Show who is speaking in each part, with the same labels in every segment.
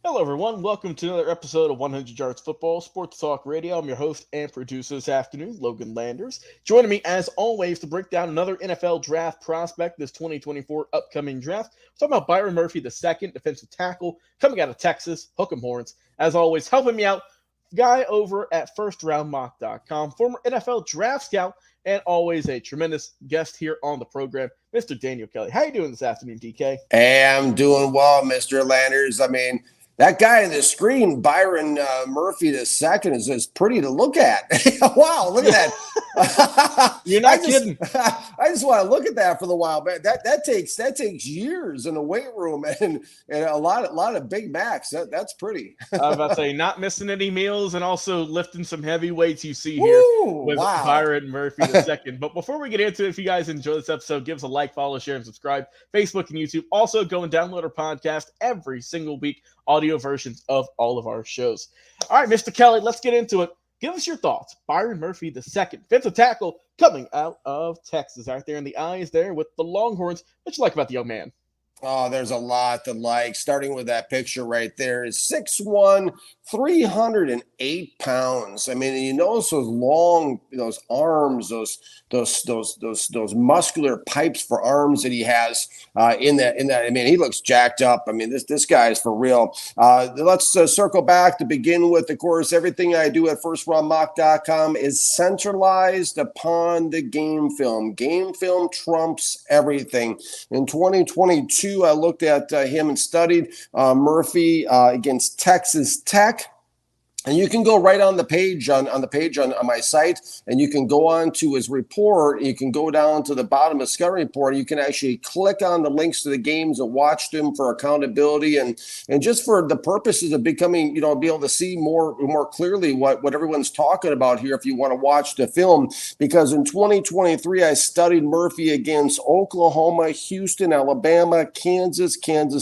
Speaker 1: Hello, everyone. Welcome to another episode of 100 Yards Football Sports Talk Radio. I'm your host and producer this afternoon, Logan Landers. Joining me, as always, to break down another NFL draft prospect, this 2024 upcoming draft. We're talking about Byron Murphy, the second defensive tackle coming out of Texas, Hook'em Horns. As always, helping me out, guy over at FirstRoundMock.com, former NFL draft scout, and always a tremendous guest here on the program, Mr. Daniel Kelly. How you doing this afternoon, DK?
Speaker 2: Hey, I'm doing well, Mr. Landers. That guy on the screen, Byron Murphy the second, is just pretty to look at. Wow, look at that!
Speaker 1: You're not kidding.
Speaker 2: I just want to look at that for a while, man. That takes years in the weight room and a lot of Big Macs. That's pretty.
Speaker 1: I was about to say, not missing any meals and also lifting some heavy weights you see here with Byron Murphy the second. But before we get into it, if you guys enjoy this episode, give us a like, follow, share, and subscribe. Facebook and YouTube. Also, go and download our podcast every single week, audio versions of all of our shows. All right, Mr. Kelly, let's get into it. Give us your thoughts. Byron Murphy the second, defensive tackle coming out of Texas. Out there in the eyes there with the Longhorns. What you like about the young man?
Speaker 2: Oh, there's a lot to like. Starting with that picture right there is 6'1", 308 pounds. I mean, you notice those long, those arms, those muscular pipes for arms that he has in that. I mean, he looks jacked up. I mean, this guy is for real. Let's circle back to begin with. Of course, everything I do at FirstRoundMock.com is centralized upon the game film. Game film trumps everything. In 2022, I looked at him and studied Murphy against Texas Tech. And you can go right on the page on my site, and you can go on to his report. You can go down to the bottom of Scouting Report. You can actually click on the links to the games and watch them for accountability and just for the purposes of becoming, be able to see more clearly what everyone's talking about here if you want to watch the film. Because in 2023, I studied Murphy against Oklahoma, Houston, Alabama, Kansas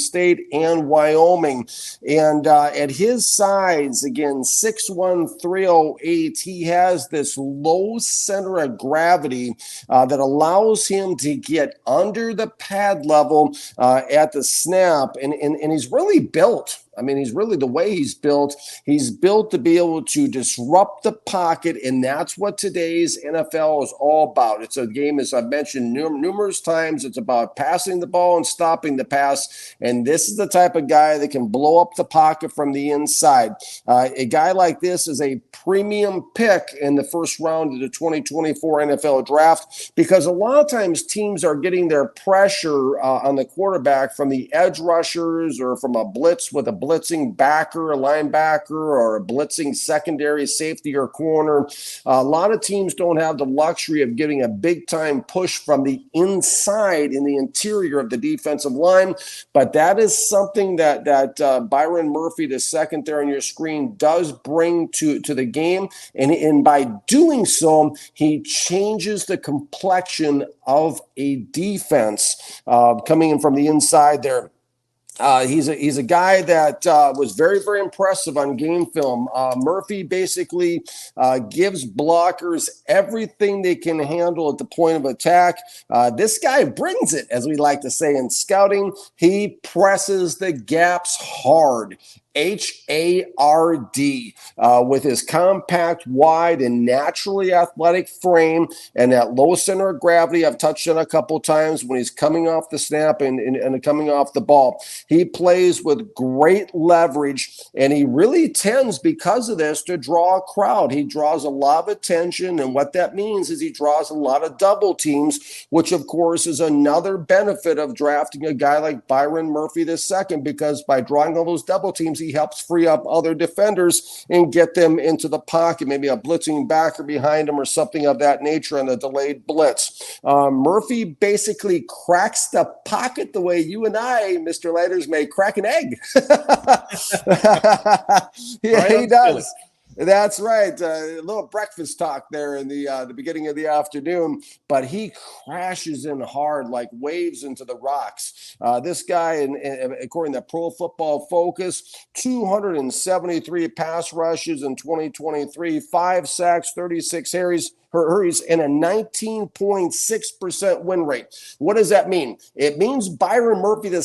Speaker 2: State, and Wyoming. And at his size, again, 6'1", 308, he has this low center of gravity that allows him to get under the pad level at the snap. And he's really built. I mean, he's really the way he's built to be able to disrupt the pocket, and that's what today's NFL is all about. It's a game, as I've mentioned numerous times, it's about passing the ball and stopping the pass, and this is the type of guy that can blow up the pocket from the inside. A guy like this is a premium pick in the first round of the 2024 NFL draft because a lot of times teams are getting their pressure on the quarterback from the edge rushers or from a blitz with a blitzing backer, a linebacker, or a blitzing secondary safety or corner. A lot of teams don't have the luxury of getting a big-time push from the inside in the interior of the defensive line, but that is something that Byron Murphy, the second there on your screen, does bring to the game, and by doing so, he changes the complexion of a defense coming in from the inside there. He's a guy that was very, very impressive on game film. Murphy basically gives blockers everything they can handle at the point of attack. This guy brings it, as we like to say in scouting. He presses the gaps hard. HARD with his compact, wide, and naturally athletic frame and that low center of gravity I've touched on a couple of times when he's coming off the snap and coming off the ball. He plays with great leverage, and he really tends, because of this, to draw a crowd. He draws a lot of attention, and what that means is he draws a lot of double teams, which, of course, is another benefit of drafting a guy like Byron Murphy II, because by drawing all those double teams, he helps free up other defenders and get them into the pocket, maybe a blitzing backer behind him or something of that nature on a delayed blitz. Murphy basically cracks the pocket the way you and I, Mr. Landers, may crack an egg. Yeah, he does. That's right. A little breakfast talk there in the beginning of the afternoon, but he crashes in hard like waves into the rocks. This guy, according to Pro Football Focus, 273 pass rushes in 2023, 5 sacks, 36 hurries and a 19.6% win rate. What does that mean? It means Byron Murphy II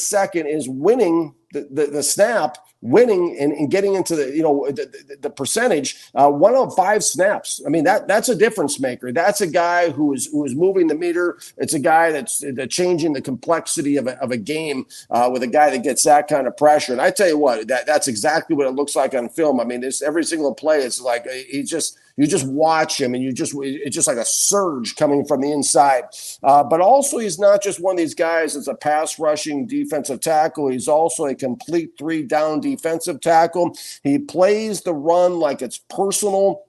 Speaker 2: is winning the snap, winning and getting into the percentage, 1 of 5 snaps. I mean, that's a difference maker. That's a guy who is moving the meter. It's a guy that's changing the complexity of a game with a guy that gets that kind of pressure. And I tell you what, that's exactly what it looks like on film. I mean, every single play, it's like you just watch him and it's just like a surge coming from the inside. But also, he's not just one of these guys that's a pass rushing defensive tackle. He's also a complete 3-down defensive tackle. He plays the run like it's personal.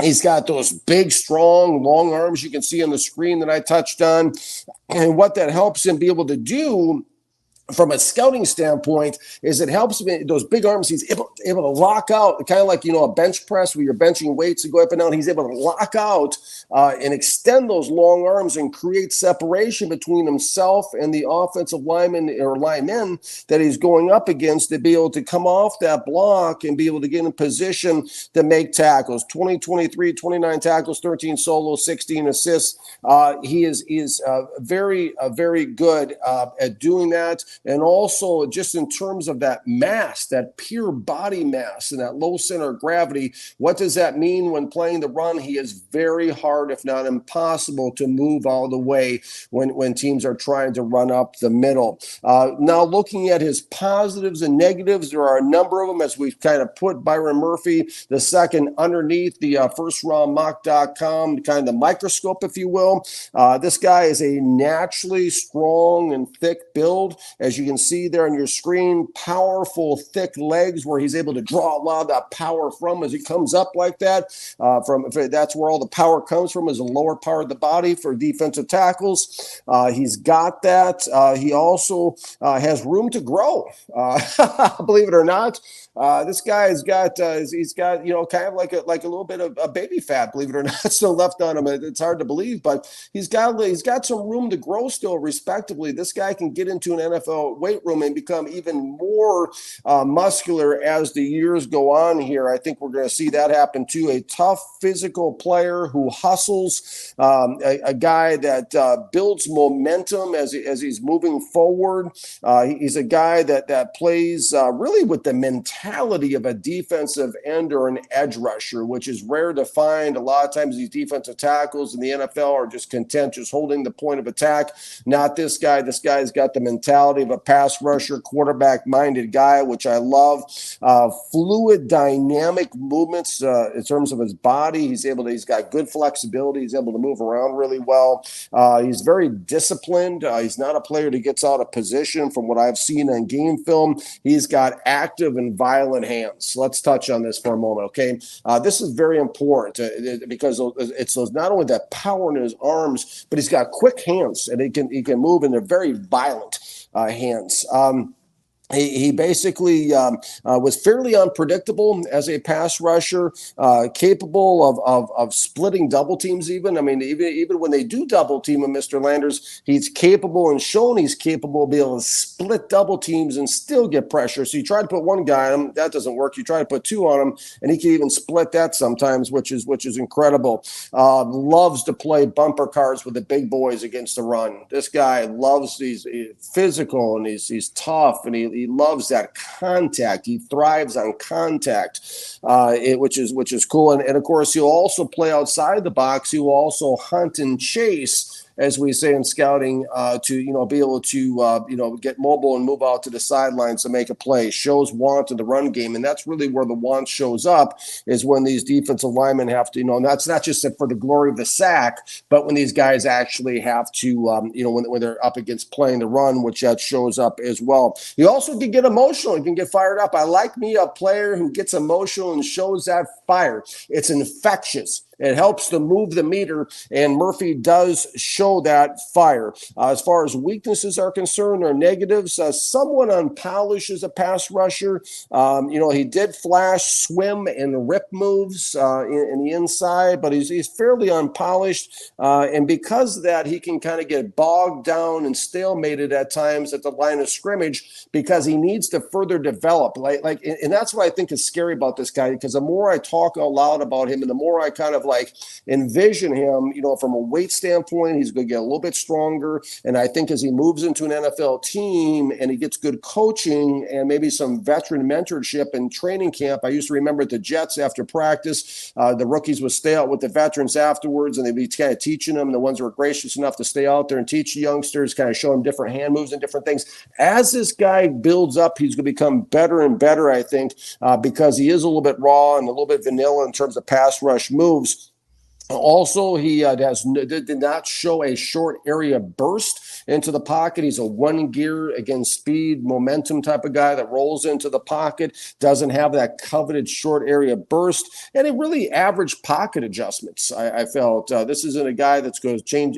Speaker 2: He's got those big, strong, long arms you can see on the screen that I touched on. And what that helps him be able to do from a scouting standpoint is it helps him, those big arms, he's able to lock out, kind of like, a bench press where you're benching weights to go up and down. He's able to lock out and extend those long arms and create separation between himself and the offensive lineman or linemen that he's going up against to be able to come off that block and be able to get in position to make tackles. 2023, 29 tackles, 13 solos, 16 assists. He is very good at doing that. And also just in terms of that mass, that pure body mass and that low center of gravity, what does that mean when playing the run? He is very hard, if not impossible, to move all the way when teams are trying to run up the middle. Now looking at his positives and negatives, there are a number of them as we've kind of put Byron Murphy II underneath the first-round-mock.com kind of microscope, if you will. This guy is a naturally strong and thick build. As you can see there on your screen, powerful, thick legs where he's able to draw a lot of that power from as he comes up like that. That's where all the power comes from, is the lower part of the body for defensive tackles. He's got that. He also has room to grow. Believe it or not, this guy has got he's got kind of like a little bit of a baby fat. Believe it or not, still left on him. It's hard to believe, but he's got some room to grow still. Respectively, this guy can get into an NFL weight room and become even more muscular as the years go on here. I think we're going to see that happen too. A tough physical player who hustles, a guy that builds momentum as he's moving forward. He's a guy that plays really with the mentality of a defensive end or an edge rusher, which is rare to find. A lot of times these defensive tackles in the NFL are just content just holding the point of attack. Not this guy. This guy's got the mentality of a pass rusher, quarterback-minded guy, which I love. Fluid, dynamic movements in terms of his body. He's got good flexibility. He's able to move around really well. He's very disciplined. He's not a player that gets out of position from what I've seen on game film. He's got active and violent hands. Let's touch on this for a moment, okay? This is very important because it's not only that power in his arms, but he's got quick hands and he can move, and they're very violent hands. He basically was fairly unpredictable as a pass rusher, capable of splitting double teams even. I mean, even when they do double team him, Mr. Landers, he's capable and shown he's capable of being able to split double teams and still get pressure. So you try to put one guy on him, that doesn't work. You try to put two on him, and he can even split that sometimes, which is incredible. Loves to play bumper cars with the big boys against the run. This guy loves he's physical and he's tough, and he loves that contact. He thrives on contact, which is cool. And of course, he'll also play outside the box. He will also hunt and chase, as we say in scouting, to be able to get mobile and move out to the sidelines to make a play. Shows want in the run game, and that's really where the want shows up, is when these defensive linemen have to, and that's not just for the glory of the sack, but when these guys actually have to, when they're up against playing the run, which that shows up as well. He also can get emotional. He can get fired up. I like me a player who gets emotional and shows that fire. It's infectious. It helps to move the meter, and Murphy does show that fire. As far as weaknesses are concerned or negatives, somewhat unpolished as a pass rusher. He did flash, swim, and rip moves in the inside, but he's fairly unpolished. And because of that, he can kind of get bogged down and stalemated at times at the line of scrimmage because he needs to further develop. And that's what I think is scary about this guy, because the more I talk out loud about him and the more I kind of like envision him, from a weight standpoint, he's going to get a little bit stronger. And I think as he moves into an NFL team and he gets good coaching and maybe some veteran mentorship and training camp, I used to remember at the Jets after practice, the rookies would stay out with the veterans afterwards, and they'd be kind of teaching them. The ones who were gracious enough to stay out there and teach the youngsters, kind of show them different hand moves and different things. As this guy builds up, he's going to become better and better, I think, because he is a little bit raw and a little bit vanilla in terms of pass rush moves. Also, he did not show a short area burst into the pocket. He's a one gear, again, speed, momentum type of guy that rolls into the pocket, doesn't have that coveted short area burst, and a really average pocket adjustments. I felt this isn't a guy that's going to change,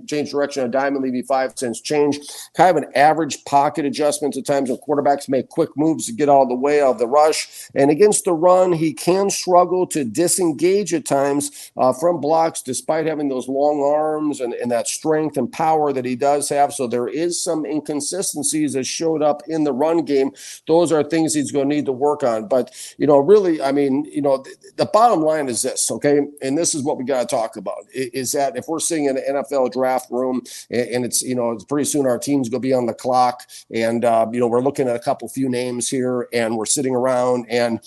Speaker 2: change direction on a dime and leave you 5 cents change. Kind of an average pocket adjustments at times when quarterbacks make quick moves to get out of the way of the rush. And against the run, he can struggle to disengage at times from blocks, despite having those long arms and that strength and power that he does have. So there is some inconsistencies that showed up in the run game. Those are things he's going to need to work on. But, really, I mean, the bottom line is this, okay? And this is what we got to talk about, is that if we're sitting in an NFL draft room and it's, it's pretty soon our team's going to be on the clock and, we're looking at a few names here and we're sitting around and,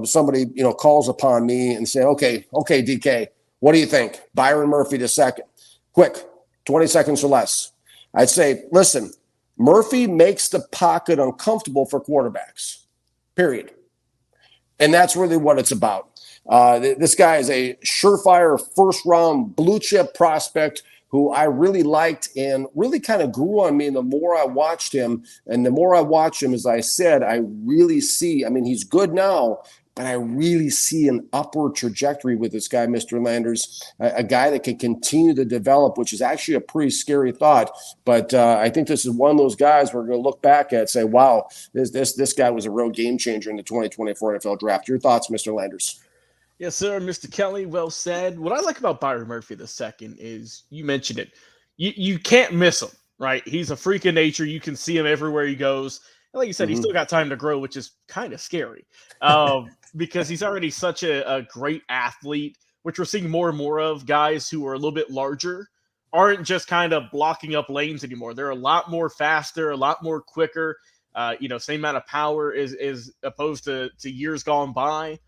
Speaker 2: somebody, calls upon me and say, okay, DK, what do you think? Byron Murphy the second. Quick, 20 seconds or less. I'd say, listen, Murphy makes the pocket uncomfortable for quarterbacks, period. And that's really what it's about. This guy is a surefire first-round blue-chip prospect who I really liked and really kind of grew on me. And the more I watched him, as I said, I really see, I mean, he's good now, but I really see an upward trajectory with this guy, Mr. Landers, a guy that can continue to develop, which is actually a pretty scary thought. But I think this is one of those guys we're going to look back at and say, wow, this guy was a real game changer in the 2024 NFL draft. Your thoughts, Mr. Landers?
Speaker 1: Yes, sir, Mr. Kelly. Well said. What I like about Byron Murphy the second is, you mentioned it, you can't miss him, right? He's a freak of nature. You can see him everywhere he goes. And like you said, he's still got time to grow, which is kind of scary. Because he's already such a great athlete, which we're seeing more and more of. Guys who are a little bit larger aren't just kind of blocking up lanes anymore. They're a lot more faster, a lot more quicker, same amount of power as opposed to years gone by.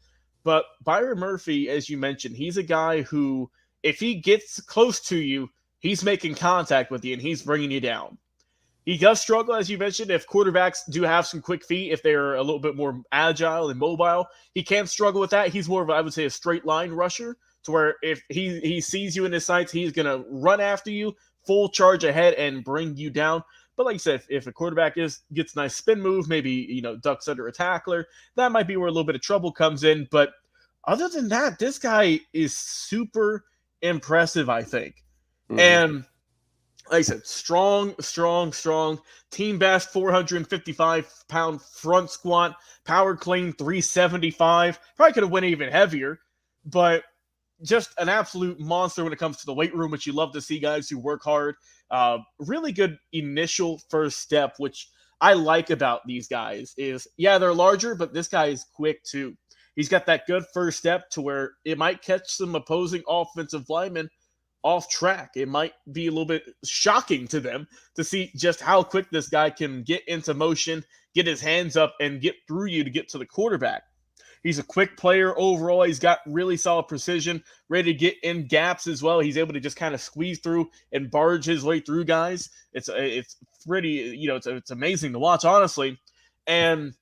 Speaker 1: But Byron Murphy, as you mentioned, he's a guy who, if he gets close to you, he's making contact with you and he's bringing you down. He does struggle, as you mentioned, if quarterbacks do have some quick feet, if they're a little bit more agile and mobile. He can struggle with that. He's more of, I would say, a straight line rusher, to where if he sees you in his sights, he's going to run after you, full charge ahead, and bring you down. But like I said, if a quarterback gets a nice spin move, maybe, ducks under a tackler, that might be where a little bit of trouble comes in. But other than that, this guy is super impressive, I think. Mm-hmm. And like I said, strong. Team best 455-pound front squat, power clean 375. Probably could have went even heavier, but just an absolute monster when it comes to the weight room, which you love to see guys who work hard. Really good initial first step, which I like about these guys is, yeah, they're larger, but this guy is quick too. He's got that good first step to where it might catch some opposing offensive linemen off track. It might be a little bit shocking to them to see just how quick this guy can get into motion, get his hands up, and get through you to get to the quarterback. He's a quick player overall. He's got really solid precision, ready to get in gaps as well. He's able to just kind of squeeze through and barge his way through guys. It's pretty, it's amazing to watch, honestly. And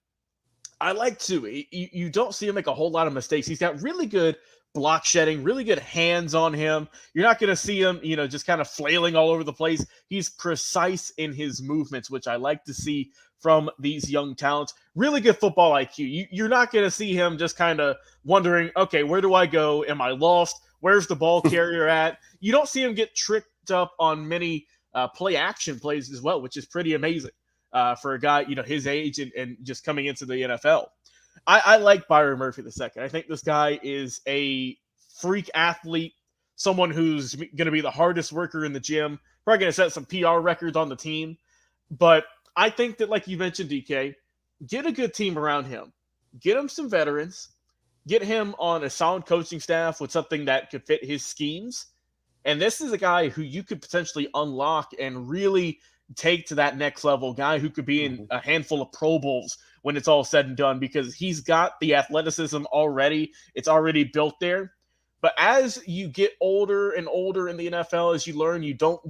Speaker 1: I like to, you don't see him make a whole lot of mistakes. He's got really good block shedding, really good hands on him. You're not going to see him, just kind of flailing all over the place. He's precise in his movements, which I like to see from these young talents. Really good football IQ. You're not going to see him just kind of wondering, okay, where do I go? Am I lost? Where's the ball carrier at? You don't see him get tricked up on many play action plays as well, which is pretty amazing for a guy, his age and just coming into the NFL. I like Byron Murphy II. I think this guy is a freak athlete, someone who's going to be the hardest worker in the gym, probably going to set some PR records on the team. But I think that, like you mentioned, DK, get a good team around him. Get him some veterans. get him on a sound coaching staff with something that could fit his schemes. And this is a guy who you could potentially unlock and really take to that next level, guy who could be in a handful of Pro Bowls when it's all said and done, because he's got the athleticism already. It's already built there. But as you get older and older in the NFL, as you learn, you don't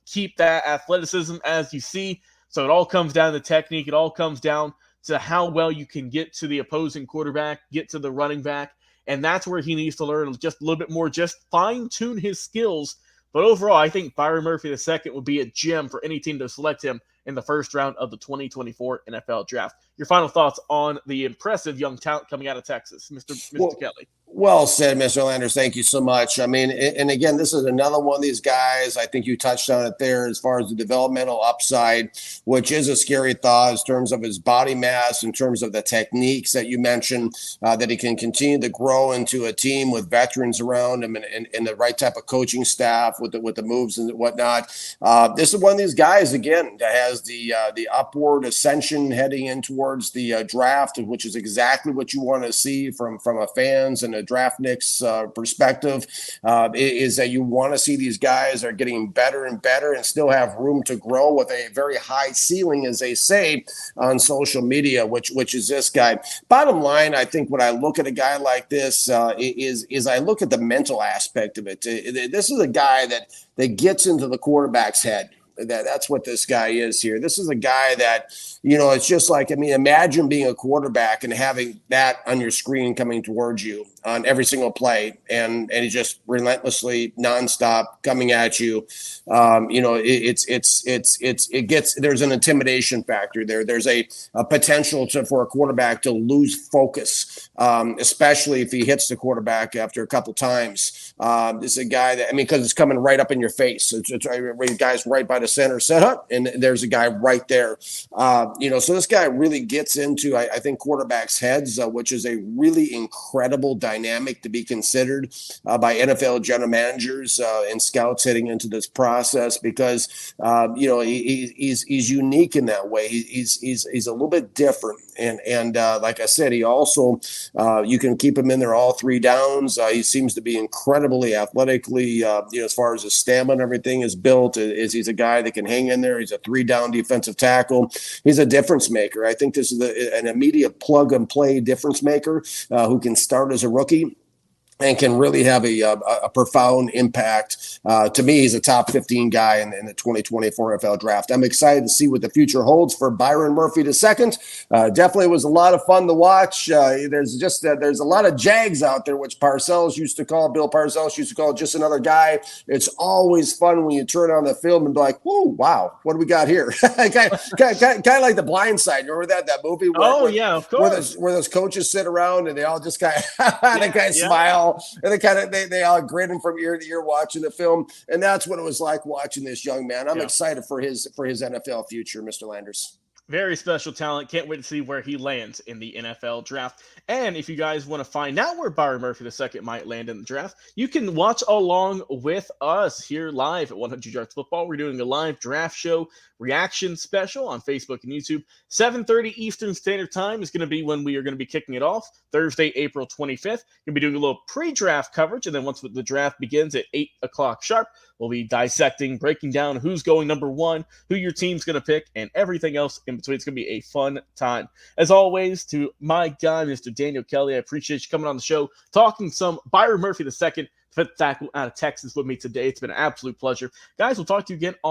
Speaker 1: keep that athleticism as you see. So it all comes down to technique. It all comes down to how well you can get to the opposing quarterback, get to the running back. And that's where he needs to learn just a little bit more, just fine-tune his skills. But overall, I think Byron Murphy II would be a gem for any team to select him in the first round of the 2024 NFL Draft. Your final thoughts on the impressive young talent coming out of Texas, Mr. Kelly?
Speaker 2: Well said, Mr. Landers. Thank you so much. I mean, and again, this is another one of these guys. I think you touched on it there as far as the developmental upside, which is a scary thought in terms of his body mass, in terms of the techniques that you mentioned, that he can continue to grow into a team with veterans around him and the right type of coaching staff with the moves and whatnot. This is one of these guys, again, that has the upward ascension heading in towards the draft, which is exactly what you want to see from a fans and a draftniks perspective, is that you want to see these guys are getting better and better and still have room to grow with a very high ceiling, as they say on social media, which is this guy. Bottom line, I think when I look at a guy like this is I look at the mental aspect of it. This is a guy that gets into the quarterback's head. That's what this guy is here. This is a guy that, it's just like, I mean, imagine being a quarterback and having that on your screen coming towards you on every single play, and he just relentlessly, nonstop coming at you. There's an intimidation factor there. There's a potential for a quarterback to lose focus, especially if he hits the quarterback after a couple times. This is a guy that, because it's coming right up in your face. It's guys right by the center set up, and there's a guy right there. So this guy really gets into, I think, quarterbacks' heads, which is a really incredible dynamic to be considered by NFL general managers and scouts heading into this process, because he's unique in that way. He's a little bit different, and like I said, he also you can keep him in there all three downs. He seems to be incredibly athletically, as far as his stamina and everything is built. He's a guy that can hang in there. He's a 3-down defensive tackle. He's a difference maker. I think this is an immediate plug and play difference maker who can start as a rookie and can really have a profound impact. To me, he's a top 15 guy in the 2024 NFL Draft. I'm excited to see what the future holds for Byron Murphy II. Definitely was a lot of fun to watch. There's a lot of Jags out there, which Bill Parcells used to call just another guy. It's always fun when you turn on the film and be like, "Whoa, wow, what do we got here?" kind of like The Blind Side. Remember that movie?
Speaker 1: Yeah, of course.
Speaker 2: Where those coaches sit around and they all just kind of smile. And they all grinning from ear to ear watching the film, and that's what it was like watching this young man. I'm excited for his NFL future, Mr. Landers.
Speaker 1: Very special talent. Can't wait to see where he lands in the NFL Draft. And if you guys want to find out where Byron Murphy II might land in the draft, you can watch along with us here live at 100 Yards Football. We're doing a live draft show reaction special on Facebook and YouTube. 7:30 Eastern Standard Time is going to be when we are going to be kicking it off. Thursday, April 25th. We're going to be doing a little pre-draft coverage, and then once the draft begins at 8 o'clock sharp, we'll be dissecting, breaking down who's going number one, who your team's going to pick, and everything else in between. It's going to be a fun time. As always, to my guy, Mr. Daniel Kelly, I appreciate you coming on the show, talking some Byron Murphy II, fifth tackle out of Texas, with me today. It's been an absolute pleasure. Guys, we'll talk to you again on